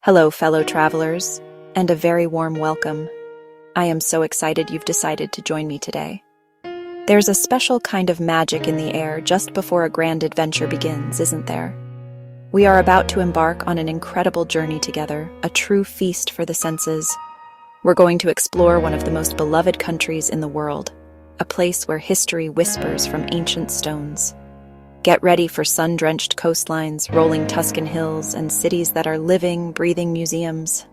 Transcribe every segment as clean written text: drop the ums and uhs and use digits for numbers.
Hello, fellow travelers, and a very warm welcome. I am so excited you've decided to join me today. There's a special kind of magic in the air just before a grand adventure begins, isn't there? We are about to embark on an incredible journey together, a true feast for the senses. We're going to explore one of the most beloved countries in the world, a place where history whispers from ancient stones. Get ready for sun-drenched coastlines, rolling Tuscan hills, and cities that are living, breathing museums.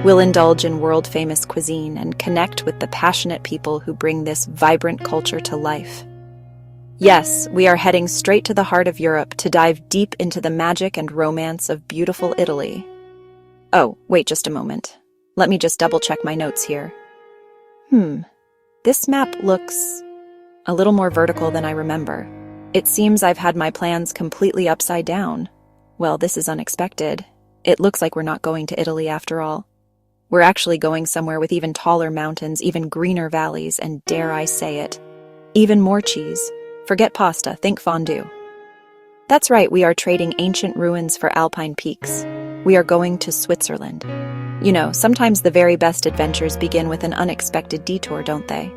We'll indulge in world-famous cuisine and connect with the passionate people who bring this vibrant culture to life. Yes, we are heading straight to the heart of Europe to dive deep into the magic and romance of beautiful Italy. Oh, wait just a moment. Let me just double-check my notes here. This map looks a little more vertical than I remember. It seems I've had my plans completely upside down. Well, this is unexpected. It looks like we're not going to Italy after all. We're actually going somewhere with even taller mountains, even greener valleys, and dare I say it, even more cheese. Forget pasta, think fondue. That's right, we are trading ancient ruins for alpine peaks. We are going to Switzerland. You know, sometimes the very best adventures begin with an unexpected detour, don't they?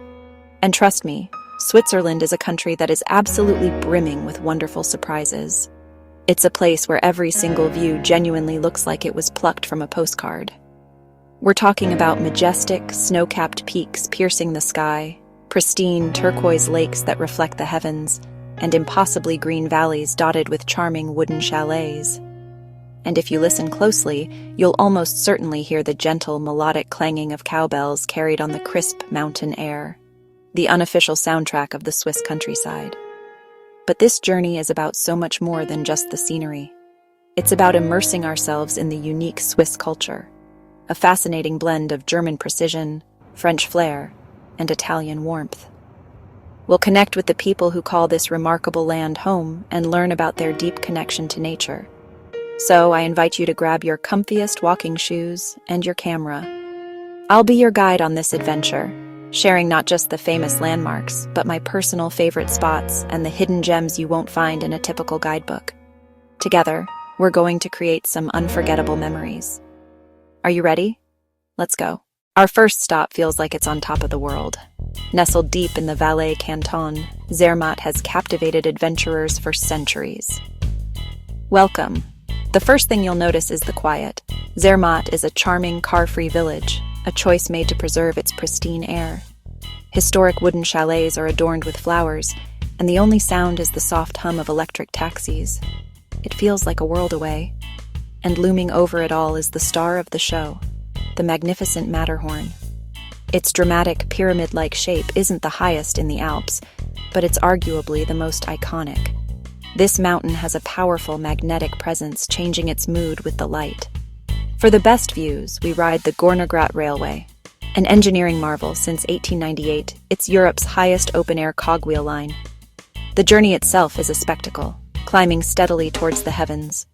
And trust me, Switzerland is a country that is absolutely brimming with wonderful surprises. It's a place where every single view genuinely looks like it was plucked from a postcard. We're talking about majestic, snow-capped peaks piercing the sky, pristine turquoise lakes that reflect the heavens, and impossibly green valleys dotted with charming wooden chalets. And if you listen closely, you'll almost certainly hear the gentle, melodic clanging of cowbells carried on the crisp mountain air, the unofficial soundtrack of the Swiss countryside. But this journey is about so much more than just the scenery. It's about immersing ourselves in the unique Swiss culture, a fascinating blend of German precision, French flair, and Italian warmth. We'll connect with the people who call this remarkable land home and learn about their deep connection to nature. So I invite you to grab your comfiest walking shoes and your camera. I'll be your guide on this adventure, sharing not just the famous landmarks, but my personal favorite spots and the hidden gems you won't find in a typical guidebook. Together, we're going to create some unforgettable memories. Are you ready? Let's go. Our first stop feels like it's on top of the world. Nestled deep in the Valais canton, Zermatt has captivated adventurers for centuries. Welcome. The first thing you'll notice is the quiet. Zermatt is a charming, car-free village, a choice made to preserve its pristine air. Historic wooden chalets are adorned with flowers, and the only sound is the soft hum of electric taxis. It feels like a world away. And looming over it all is the star of the show, the magnificent Matterhorn. Its dramatic, pyramid-like shape isn't the highest in the Alps, but it's arguably the most iconic. This mountain has a powerful magnetic presence, changing its mood with the light. For the best views, we ride the Gornergrat Railway. An engineering marvel since 1898, it's Europe's highest open-air cogwheel line. The journey itself is a spectacle, climbing steadily towards the heavens.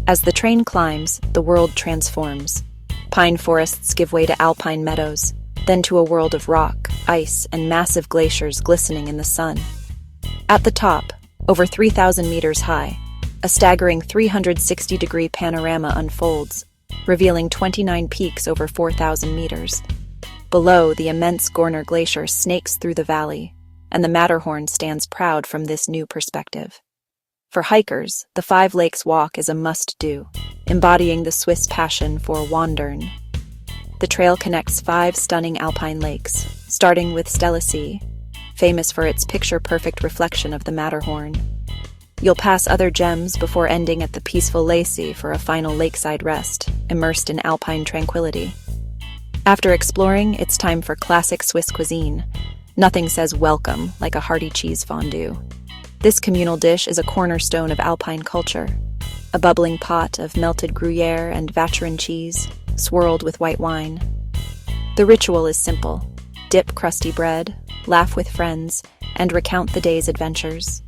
As the train climbs, the world transforms. Pine forests give way to alpine meadows, then to a world of rock, ice, and massive glaciers glistening in the sun. At the top, over 3,000 meters high, a staggering 360-degree panorama unfolds, revealing 29 peaks over 4,000 meters. Below, the immense Gorner Glacier snakes through the valley, and the Matterhorn stands proud from this new perspective. For hikers, the Five Lakes Walk is a must-do, embodying the Swiss passion for wandern. The trail connects 5 stunning alpine lakes, starting with Stellisee, famous for its picture-perfect reflection of the Matterhorn. You'll pass other gems before ending at the peaceful Lacey for a final lakeside rest, immersed in alpine tranquility. After exploring, it's time for classic Swiss cuisine. Nothing says welcome like a hearty cheese fondue. This communal dish is a cornerstone of alpine culture, a bubbling pot of melted Gruyere and Vacherin cheese, swirled with white wine. The ritual is simple. Dip crusty bread, laugh with friends, and recount the day's adventures.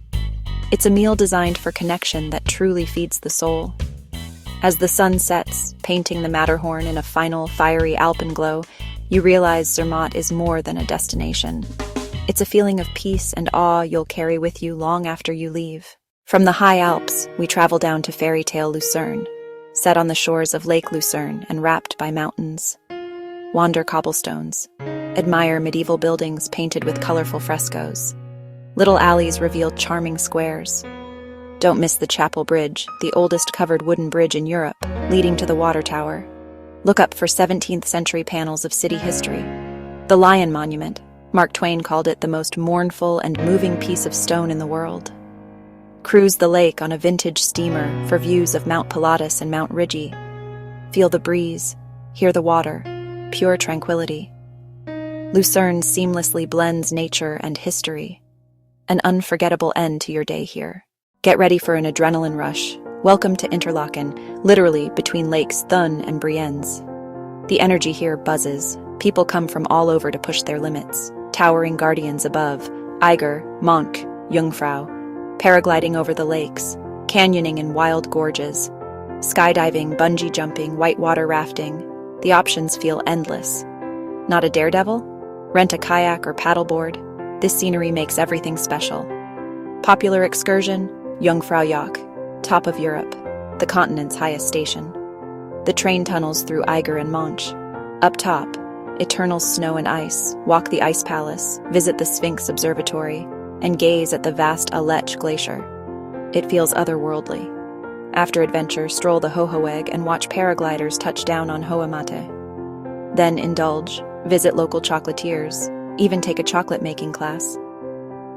It's a meal designed for connection that truly feeds the soul. As the sun sets, painting the Matterhorn in a final, fiery alpenglow, you realize Zermatt is more than a destination. It's a feeling of peace and awe you'll carry with you long after you leave. From the high Alps, we travel down to fairy tale Lucerne, set on the shores of Lake Lucerne and wrapped by mountains. Wander cobblestones. Admire medieval buildings painted with colorful frescoes. Little alleys reveal charming squares. Don't miss the Chapel Bridge, the oldest covered wooden bridge in Europe, leading to the water tower. Look up for 17th century panels of city history. The Lion Monument. Mark Twain called it the most mournful and moving piece of stone in the world. Cruise the lake on a vintage steamer for views of Mount Pilatus and Mount Rigi. Feel the breeze, hear the water, pure tranquility. Lucerne seamlessly blends nature and history. An unforgettable end to your day here. Get ready for an adrenaline rush. Welcome to Interlaken, literally between lakes Thun and Brienz. The energy here buzzes. People come from all over to push their limits. Towering guardians above, Eiger, Monk, Jungfrau, paragliding over the lakes, canyoning in wild gorges, skydiving, bungee jumping, whitewater rafting. The options feel endless. Not a daredevil? Rent a kayak or paddleboard. This scenery makes everything special. Popular excursion? Jungfraujoch, top of Europe, the continent's highest station. The train tunnels through Eiger and Monch. Up top, eternal snow and ice. Walk the Ice Palace, visit the Sphinx Observatory, and gaze at the vast Aletsch Glacier. It feels otherworldly. After adventure, stroll the Hoheweg and watch paragliders touch down on Hohe Matte. Then indulge, visit local chocolatiers, even take a chocolate-making class.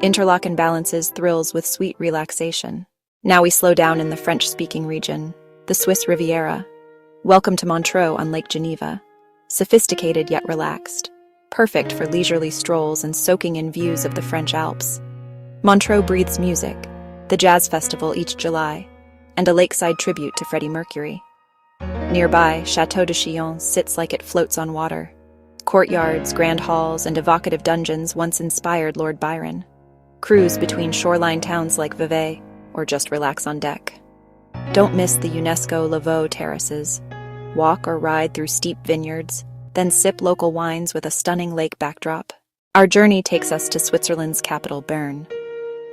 Interlaken balances thrills with sweet relaxation. Now we slow down in the French-speaking region, the Swiss Riviera. Welcome to Montreux on Lake Geneva. Sophisticated yet relaxed. Perfect for leisurely strolls and soaking in views of the French Alps. Montreux breathes music, the jazz festival each July, and a lakeside tribute to Freddie Mercury. Nearby, Château de Chillon sits like it floats on water. Courtyards, grand halls, and evocative dungeons once inspired Lord Byron. Cruise between shoreline towns like Vevey, or just relax on deck. Don't miss the UNESCO Lavaux terraces. Walk or ride through steep vineyards, then sip local wines with a stunning lake backdrop. Our journey takes us to Switzerland's capital, Bern.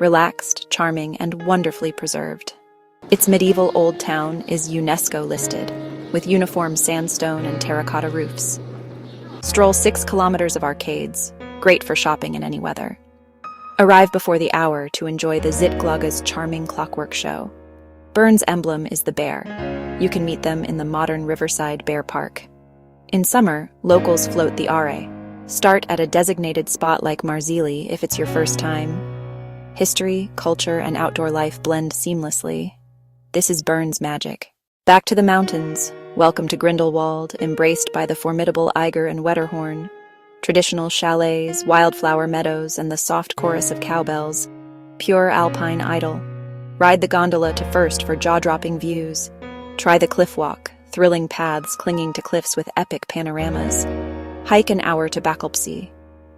Relaxed, charming, and wonderfully preserved. Its medieval old town is UNESCO listed, with uniform sandstone and terracotta roofs. Stroll 6 kilometers of arcades, great for shopping in any weather. Arrive before the hour to enjoy the Zitglogge's charming clockwork show. Bern's emblem is the bear. You can meet them in the modern Riverside Bear Park. In summer, locals float the Are. Start at a designated spot like Marzili if it's your first time. History, culture, and outdoor life blend seamlessly. This is Bern's magic. Back to the mountains. Welcome to Grindelwald, embraced by the formidable Eiger and Wetterhorn. Traditional chalets, wildflower meadows, and the soft chorus of cowbells. Pure alpine idyll. Ride the gondola to First for jaw-dropping views. Try the cliff walk, thrilling paths clinging to cliffs with epic panoramas. Hike an hour to Bacalpsee.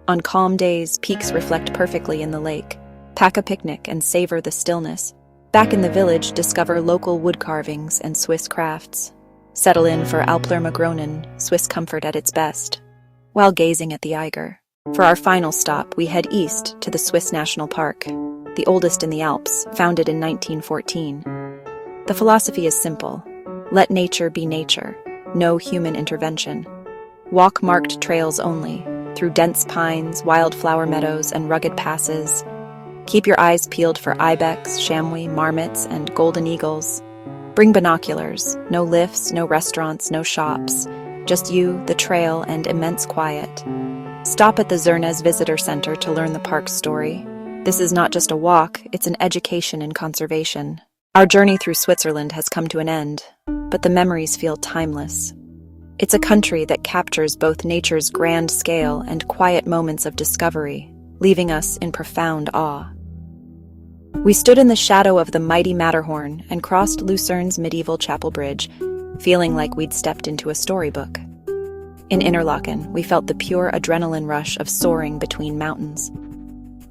On calm days, peaks reflect perfectly in the lake. Pack a picnic and savor the stillness. Back in the village, discover local wood carvings and Swiss crafts. Settle in for Alplermagronen, Swiss comfort at its best, while gazing at the Eiger. For our final stop, we head east to the Swiss National Park, the oldest in the Alps, founded in 1914. The philosophy is simple. Let nature be nature, no human intervention. Walk marked trails only, through dense pines, wildflower meadows, and rugged passes. Keep your eyes peeled for ibex, chamois, marmots, and golden eagles. Bring binoculars, no lifts, no restaurants, no shops. Just you, the trail, and immense quiet. Stop at the Zernez Visitor Center to learn the park's story. This is not just a walk, it's an education in conservation. Our journey through Switzerland has come to an end, but the memories feel timeless. It's a country that captures both nature's grand scale and quiet moments of discovery, leaving us in profound awe. We stood in the shadow of the mighty Matterhorn and crossed Lucerne's medieval chapel bridge, feeling like we'd stepped into a storybook. In Interlaken, we felt the pure adrenaline rush of soaring between mountains.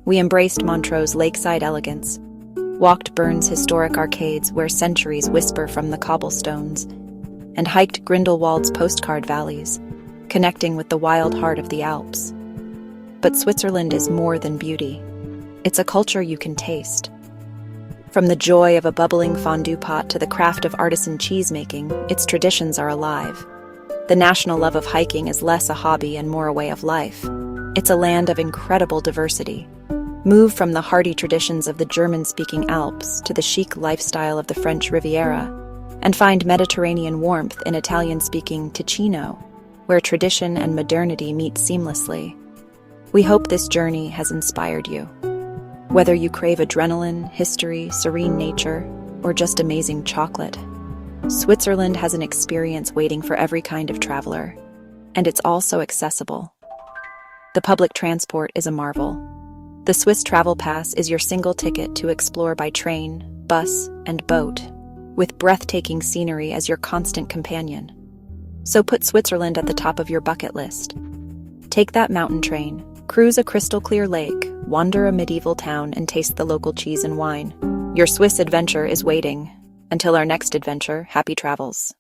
We embraced Montreux's lakeside elegance, walked Bern's historic arcades where centuries whisper from the cobblestones, and hiked Grindelwald's postcard valleys, connecting with the wild heart of the Alps. But Switzerland is more than beauty. It's a culture you can taste. From the joy of a bubbling fondue pot to the craft of artisan cheese-making, its traditions are alive. The national love of hiking is less a hobby and more a way of life. It's a land of incredible diversity. Move from the hardy traditions of the German-speaking Alps to the chic lifestyle of the French Riviera, and find Mediterranean warmth in Italian-speaking Ticino, where tradition and modernity meet seamlessly. We hope this journey has inspired you. Whether you crave adrenaline, history, serene nature, or just amazing chocolate, Switzerland has an experience waiting for every kind of traveler, and it's also accessible. The public transport is a marvel. The Swiss Travel Pass is your single ticket to explore by train, bus, and boat, with breathtaking scenery as your constant companion. So put Switzerland at the top of your bucket list. Take that mountain train, cruise a crystal-clear lake, wander a medieval town, and taste the local cheese and wine. Your Swiss adventure is waiting. Until our next adventure, happy travels.